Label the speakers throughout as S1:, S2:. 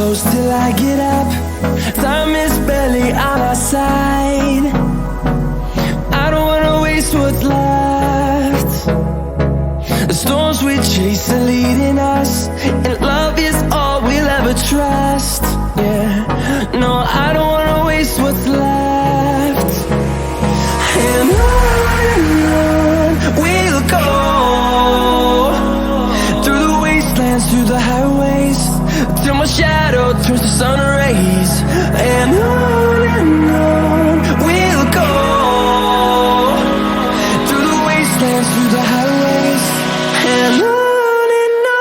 S1: close till I get up. Time is barely on our side. I don't wanna waste what's left. The storms we chase are leading us, and love is all we'll ever trust. Yeah, no, I don't wanna waste what's left. And on we'll go, through the wastelands, through the highways, till my shadow turns to sun rays. And on we'll go, through the wastelands, through the highways, and on we'll go.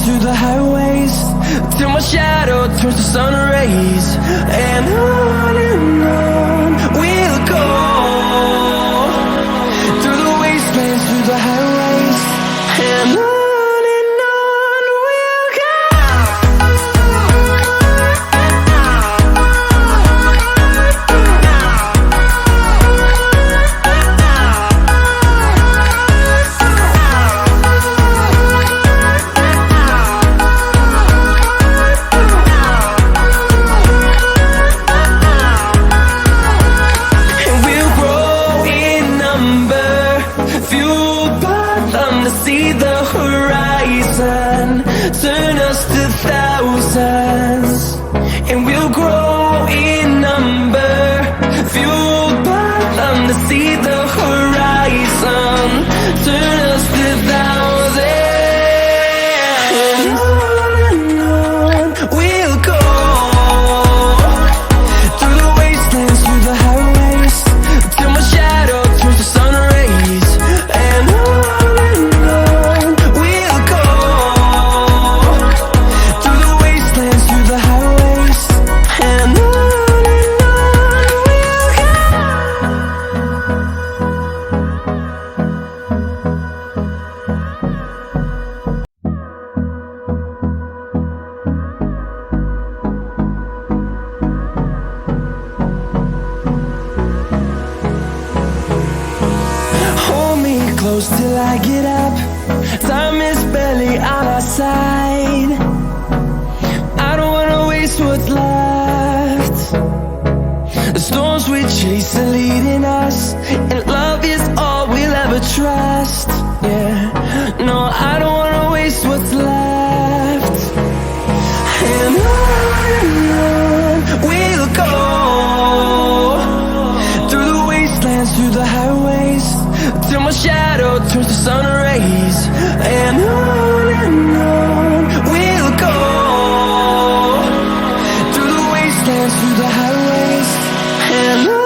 S1: Through the highways, till my shadow turns to sun rays. And on we'll go, through the wastelands, through the highways, and on we'll go. See the horizon, turn us to thousands, and we'll grow in number, fueled by them to see the horizon, turn us to thousands. And on we'll go, through the wastelands, through the highways, till my shadow turns to sun rays. And close till I get up. Time is barely on our side. I don't wanna waste what's left. The storms we chase are leading us, and love is all we'll ever trust. Yeah, no, I don't wanna waste what's left. And on we'll go, through the wastelands, through the highways, till my shadow turns to sun rays. And on we'll go, through the wastelands, through the highways, and on.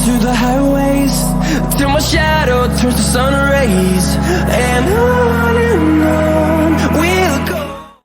S1: through the highways till my shadow turns to sun rays. And on